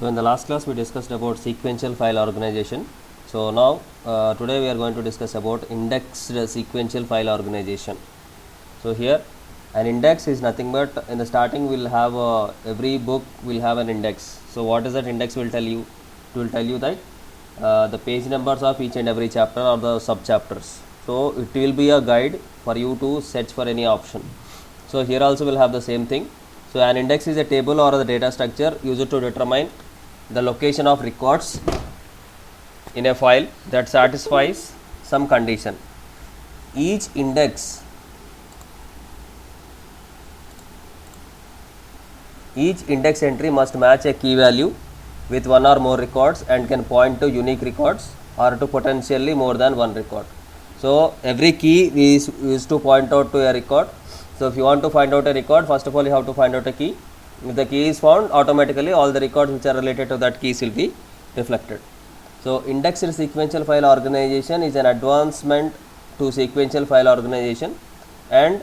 So in the last class we discussed about sequential file organization. So now today we are going to discuss about indexed sequential file organization. So here an index is nothing but in the starting we'll have every book will have an index. So what is that index will tell you? It will tell you that the page numbers of each and every chapter or the sub chapters. So it will be a guide for you to search for any option. So here also we'll have the same thing. So an index is a table or the data structure used to determine the location of records in a file that satisfies some condition. Each index entry must match a key value with one or more records and can point to unique records or to potentially more than one record. So every key is used to point out to a record. So if you want to find out a record, first of all you have to find out a key. If the key is found, automatically all the records which are related to that keys will be reflected. So indexed sequential file organization is an advancement to sequential file organization and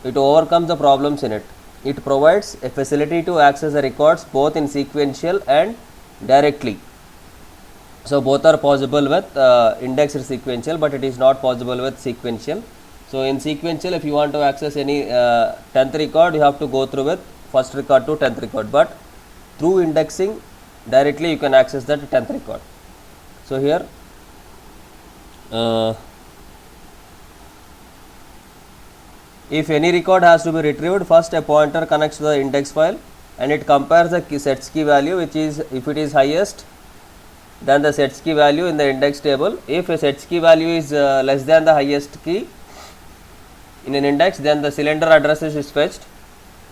it overcomes the problems in it. It provides a facility to access the records both in sequential and directly. So both are possible with indexed sequential, but it is not possible with sequential. So in sequential, if you want to access any 10th record, you have to go through with first record to 10th record, but through indexing directly you can access that 10th record. So here if any record has to be retrieved, first a pointer connects to the index file and it compares the sets key value, which is if it is highest then the sets key value in the index table. If a sets key value is less than the highest key in an index, then the cylinder addresses is fetched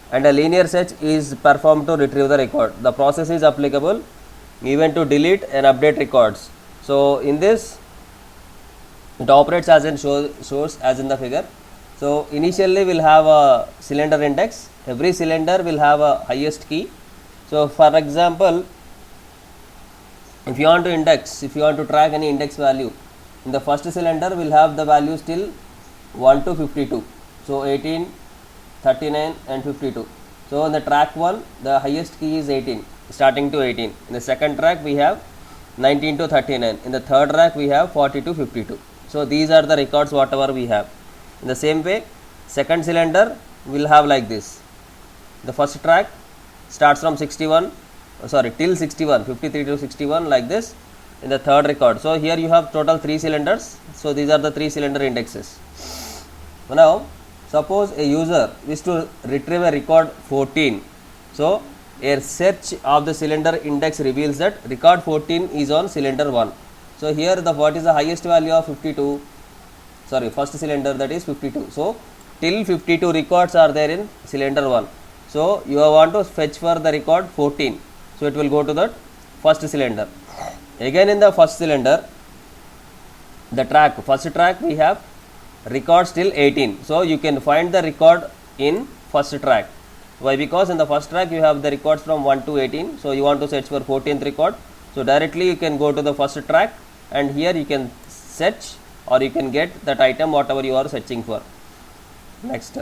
and a linear search is performed to retrieve the record. The process is applicable even to delete and update records. So in this it operates as in shows as in the figure. So initially we'll have a cylinder index. Every cylinder will have a highest key. So for example, if you want to index, if you want to track any index value, in the first cylinder will have the values till 1 to 52. So 18, 39 and 52. So in the track 1 the highest key is 18, starting to 18. In the second track we have 19 to 39. In the third track we have 40 to 52. So these are the records whatever we have. In the same way, second cylinder will have like this. The first track starts from 61, till 61, 53 to 61 like this in the third record. So here you have total 3 cylinders. So these are the 3 cylinder indexes. Now suppose a user is to retrieve a record 14. So a search of the cylinder index reveals that record 14 is on cylinder 1. So here the what is the highest value of 52? First cylinder, that is 52. So till 52 records are there in cylinder 1. So you want to fetch for the record 14. So it will go to the first cylinder. Again in the first cylinder, the first track we have records till 18. So you can find the record in first track. Why? Because in the first track you have the records from 1 to 18. So you want to search for 14th record. So directly you can go to the first track and here you can search or you can get that item whatever you are searching for. Next,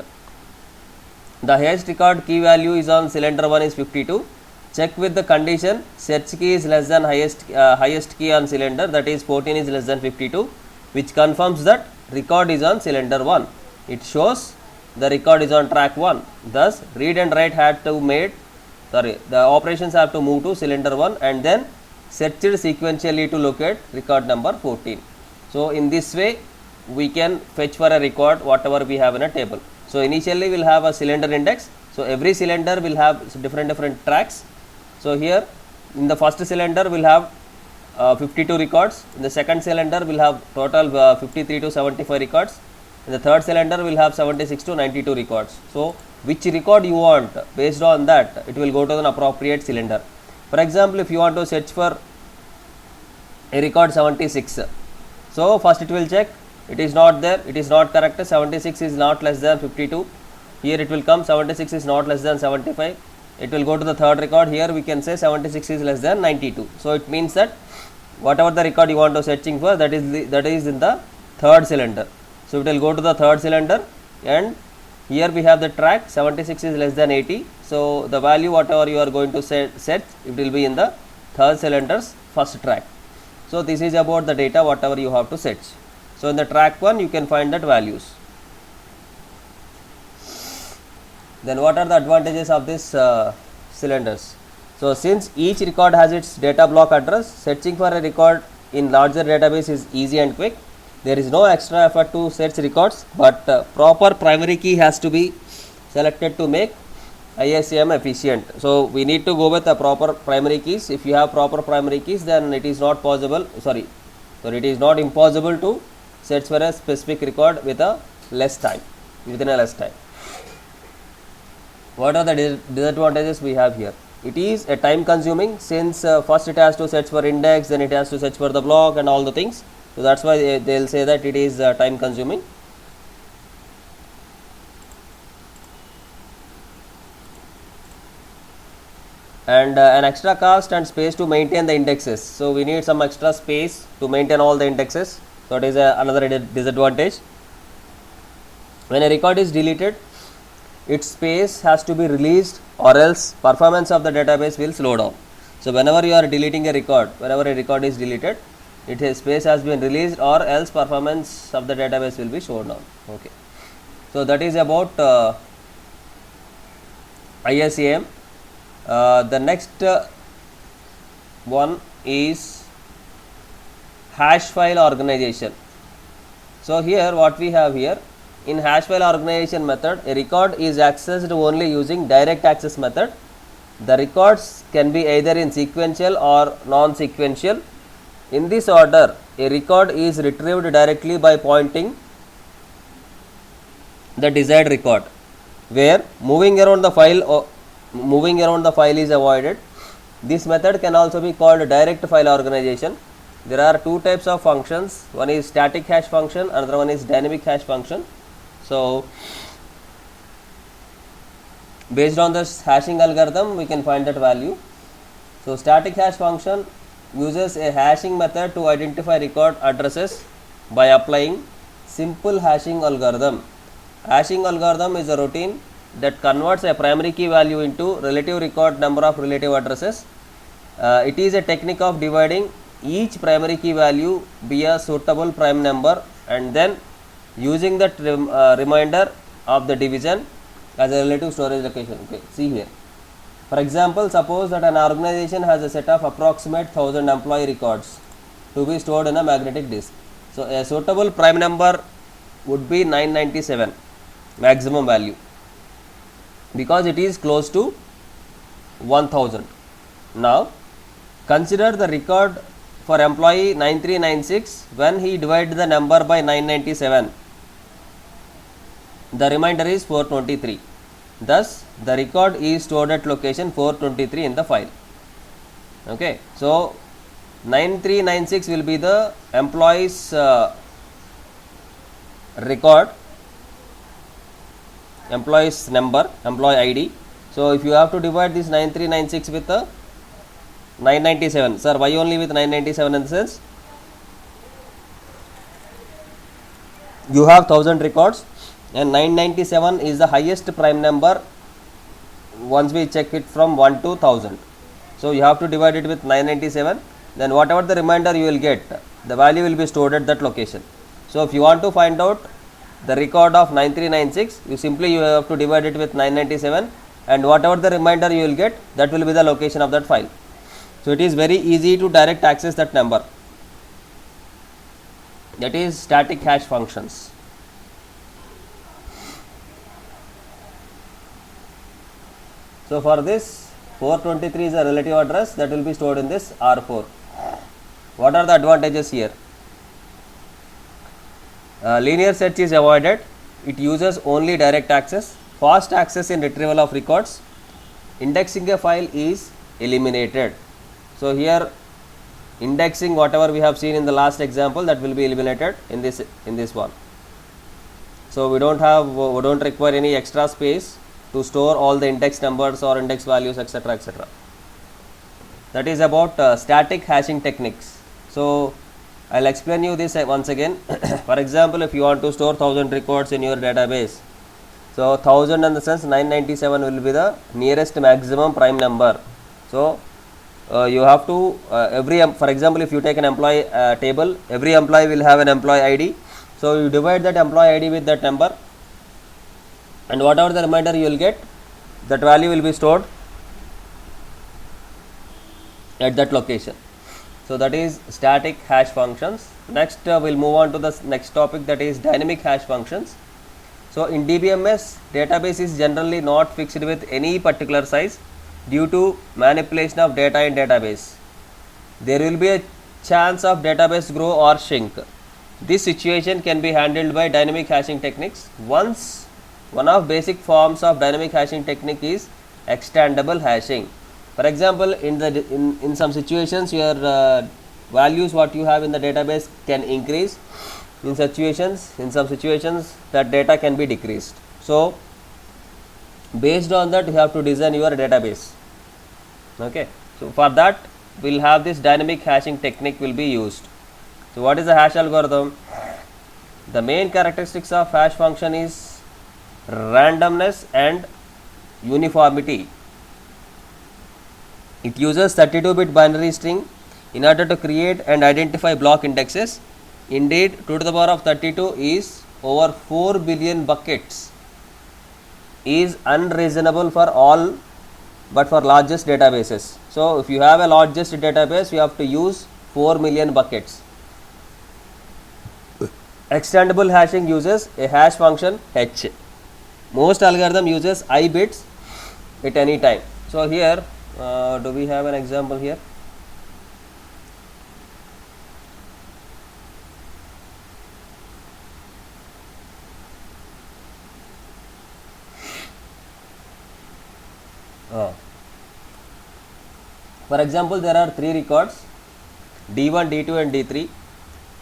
the highest record key value is on cylinder 1 is 52. Check with the condition search key is less than highest key on cylinder, that is 14 is less than 52, which confirms that record is on cylinder 1. It shows the record is on track 1. Thus read and write the operations have to move to cylinder 1 and then search it sequentially to locate record number 14. So in this way we can fetch for a record whatever we have in a table. So initially we will have a cylinder index. So every cylinder will have different tracks. So here in the first cylinder we will have 52 records. In the second cylinder we will have total 53 to 75 records. In the third cylinder we will have 76 to 92 records. So which record you want, based on that it will go to an appropriate cylinder. For example, if you want to search for a record 76, so first it will check, it is not there, it is not correct, 76 is not less than 52. Here it will come 76 is not less than 75. It will go to the third record. Here we can say 76 is less than 92. So it means that whatever the record you want to searching for, that is in the third cylinder. So it will go to the third cylinder and here we have the track 76 is less than 80. So the value whatever you are going to set, it will be in the third cylinder's first track. So this is about the data whatever you have to set. So in the track 1 you can find that values. Then what are the advantages of this cylinders? So since each record has its data block address, searching for a record in larger database is easy and quick. There is no extra effort to search records, but proper primary key has to be selected to make ISAM efficient. So we need to go with the proper primary keys. If you have proper primary keys, then it is not possible, it is not impossible to search for a specific record with a less time, within a less time. What are the disadvantages we have here? It is a time consuming, since first it has to search for index, then it has to search for the block and all the things. So that's why they will say that it is time consuming. And an extra cost and space to maintain the indexes. So we need some extra space to maintain all the indexes. So it is another disadvantage. When a record is deleted, its space has to be released, or else performance of the database will slow down. So whenever you are deleting a record, whenever a record is deleted, its space has been released, or else performance of the database will be slowed down. Okay. So that is about ISAM. The next one is hash file organization. So here what we have here, in hash file organization method, a record is accessed only using direct access method. The records can be either in sequential or non-sequential. In this order, a record is retrieved directly by pointing the desired record, where moving around the file is avoided. This method can also be called direct file organization. There are two types of functions. One is static hash function, another one is dynamic hash function. So based on this hashing algorithm, we can find that value. So static hash function uses a hashing method to identify record addresses by applying simple hashing algorithm. Hashing algorithm is a routine that converts a primary key value into relative record number of relative addresses. It is a technique of dividing each primary key value by a suitable prime number and then using that remainder of the division as a relative storage location. Okay, see here. For example, suppose that an organization has a set of approximate 1000 employee records to be stored in a magnetic disk. So a suitable prime number would be 997 maximum value, because it is close to 1000. Now consider the record for employee 9396. When he divides the number by 997, the remainder is 423. Thus the record is stored at location 423 in the file. Okay, so 9396 will be the employee's record, employee's number, employee ID. So if you have to divide this 9396 with 997, sir, why only with 997? In the sense, you have 1000 records and 997 is the highest prime number once we check it from 1 to 1000. So you have to divide it with 997, then whatever the remainder you will get, the value will be stored at that location. So if you want to find out the record of 9396, you have to divide it with 997, and whatever the remainder you will get, that will be the location of that file. So it is very easy to direct access that number. That is static hash functions. So for this, 423 is a relative address that will be stored in this R4. What are the advantages here? Linear search is avoided. It uses only direct access. Fast access in retrieval of records. Indexing a file is eliminated. So here indexing, whatever we have seen in the last example, that will be eliminated in this one. So we don't require any extra space to store all the index numbers or index values, etc., etc. That is about static hashing techniques. So I'll explain you this once again. For example, if you want to store 1000 records in your database, so 1000 in the sense 997 will be the nearest maximum prime number. So you have to for example, if you take an employee table, every employee will have an employee ID. So you divide that employee ID with that number, and whatever the remainder you will get, that value will be stored at that location. So that is static hash functions. Next we'll move on to the next topic, that is dynamic hash functions. So in DBMS, database is generally not fixed with any particular size due to manipulation of data in database. There will be a chance of database grow or shrink. This situation can be handled by dynamic hashing techniques. One of basic forms of dynamic hashing technique is extendable hashing. For example, in some situations your values what you have in the database can increase. In some situations that data can be decreased. So based on that you have to design your database. Okay, so for that we'll have this dynamic hashing technique will be used. So what is the hash algorithm? The main characteristics of hash function is randomness and uniformity. It uses 32-bit binary string in order to create and identify block indexes. Indeed, 2 to the power of 32 is over 4 billion buckets is unreasonable for all but for largest databases. So if you have a largest database, you have to use 4 million buckets. Extendable hashing uses a hash function h. Most algorithm uses I bits at any time. So here do we have an example here? For example, there are 3 records D1, D2 and D3.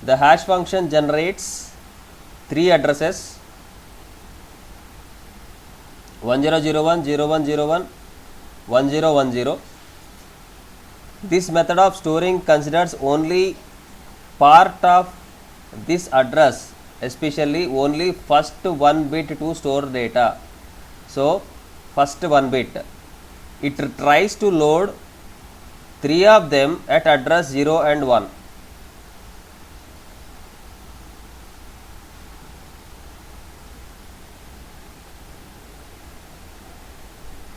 The hash function generates 3 addresses 1001, 0101, 1010. This method of storing considers only part of this address, especially only first 1 bit to store data. So first 1 bit, it tries to load 3 of them at address 0 and 1.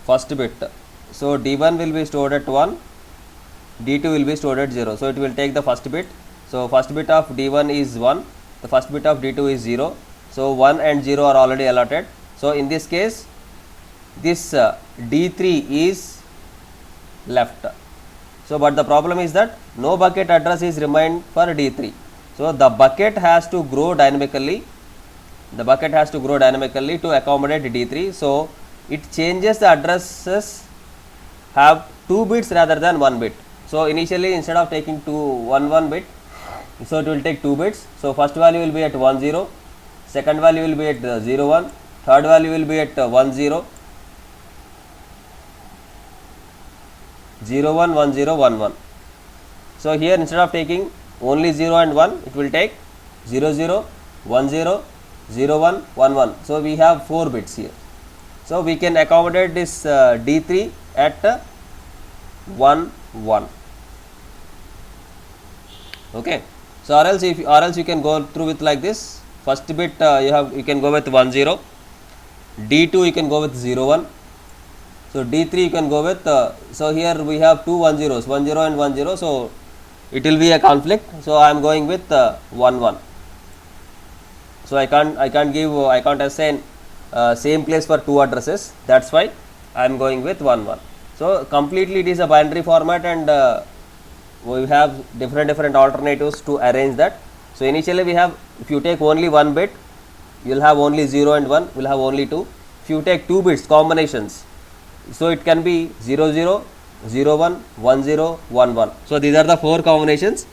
First bit. So D1 will be stored at 1, D2 will be stored at 0. So it will take the first bit. So first bit of D1 is 1, the first bit of D2 is 0. So 1 and 0 are already allotted. So in this case, this D3 is left. So but the problem is that no bucket address is remained for D3. So the bucket has to grow dynamically. The bucket has to grow dynamically to accommodate D3. So it changes the addresses have 2 bits rather than 1 bit. So initially instead of taking 1 bit, so it will take 2 bits. So first value will be at 10, second value will be at 01, third value will be at 10, 01, 10, 11. So here instead of taking only 0 and 1, it will take 00, 10, 01, 11. So we have 4 bits here. So we can accommodate this D3 at 1, 1. Okay. So or else you can go through with like this. First bit you can go with 10, D2 you can go with 01. So D3 you can go with so here we have 2 10s, 10 and 10. So it will be a conflict. So I am going with 1, 1. So I can't assign same place for 2 addresses. That's why I am going with 1, 1. So completely it is a binary format, and we have different alternatives to arrange that. So initially we have, if you take only 1 bit, you will have only 0 and 1, will have only 2. If you take 2 bits combinations, so it can be 00, 01, 10, 11. So these are the 4 combinations.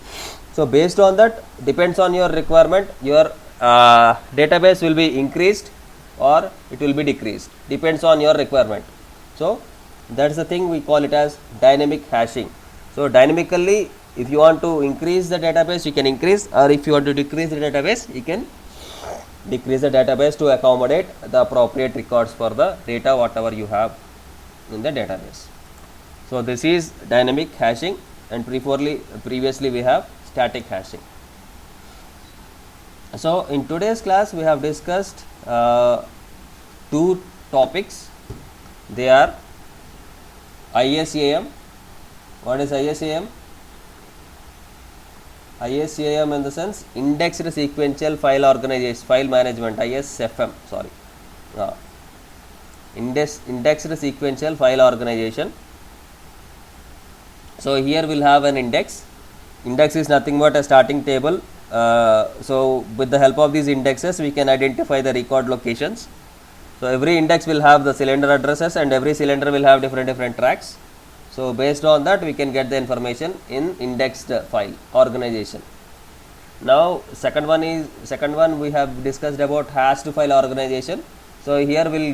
So based on that, depends on your requirement, your database will be increased or it will be decreased, depends on your requirement. So that's the thing we call it as dynamic hashing. So dynamically, if you want to increase the database, you can increase, or if you want to decrease the database, you can decrease the database to accommodate the appropriate records for the data whatever you have in the database. So this is dynamic hashing, and previously we have static hashing. So in today's class we have discussed two topics. They are ISAM. What is ISAM? ISAM in the sense indexed sequential file organization, file management, ISFM, sorry. Indexed sequential file organization. So here we'll have an index. Index is nothing but a starting table. So with the help of these indexes we can identify the record locations. So every index will have the cylinder addresses, and every cylinder will have different tracks. So based on that we can get the information in indexed file organization. Now second one we have discussed about hashed file organization. So here we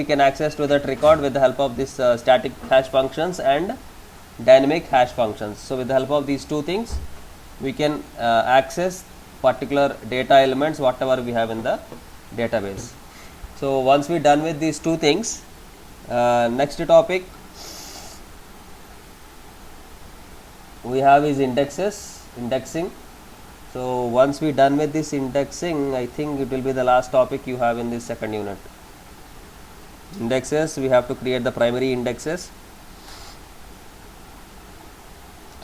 can access to that record with the help of this static hash functions and dynamic hash functions. So with the help of these two things we can access particular data elements whatever we have in the database. So once we done with these two things, next topic we have is indexing. So once we done with this indexing, I think it will be the last topic you have in this second unit. Indexes, we have to create the primary indexes,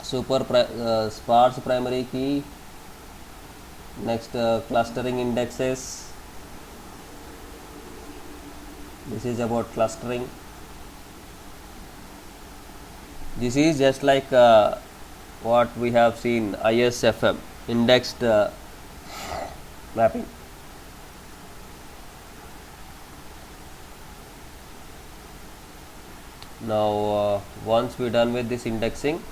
sparse primary key, next clustering indexes. This is about clustering. This is just like what we have seen, ISFM, indexed mapping. Now once we done with this indexing,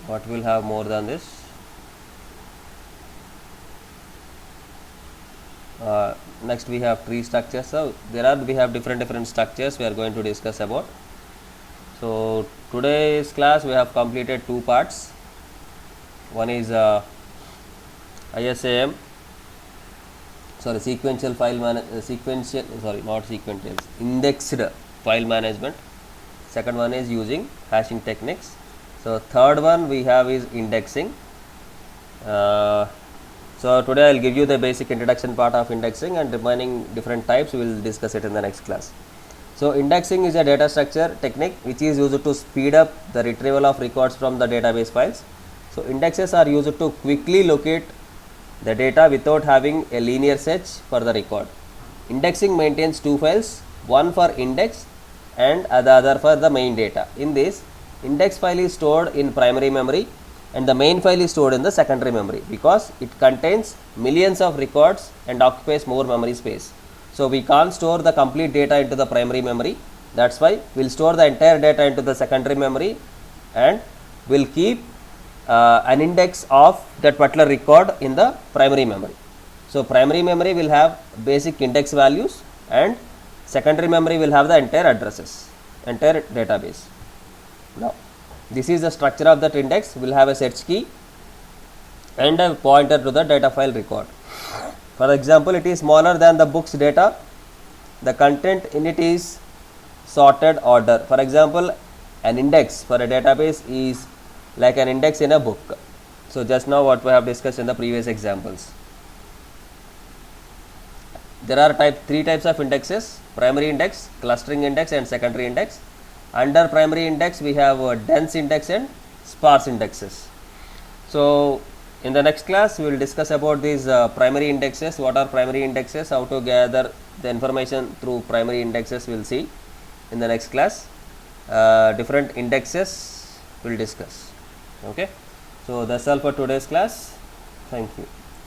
what will have more than this? Next we have tree structures. So we have different structures we are going to discuss about. So today's class we have completed two parts. One is ISAM, indexed file management. Second one is using hashing techniques. So third one we have is indexing. So today I will give you the basic introduction part of indexing, and remaining different types we will discuss it in the next class. So indexing is a data structure technique which is used to speed up the retrieval of records from the database files. So indexes are used to quickly locate the data without having a linear search for the record. Indexing maintains two files, one for index and the other for the main data. In this, index file is stored in primary memory and the main file is stored in the secondary memory because it contains millions of records and occupies more memory space. So we can't store the complete data into the primary memory. That's why we'll store the entire data into the secondary memory, and we'll keep an index of that particular record in the primary memory. So primary memory will have basic index values, and secondary memory will have the entire addresses, entire database. Now this is the structure of that index. We'll have a search key and a pointer to the data file record. For example, it is smaller than the book's data. The content in it is sorted order. For example, an index for a database is like an index in a book. So just now what we have discussed in the previous examples. There are three types of indexes: primary index, clustering index and secondary index. Under primary index we have dense index and sparse indexes. So in the next class we will discuss about these primary indexes. What are primary indexes, how to gather the information through primary indexes we will see in the next class. Different indexes we will discuss. Okay, so that's all for today's class. Thank you.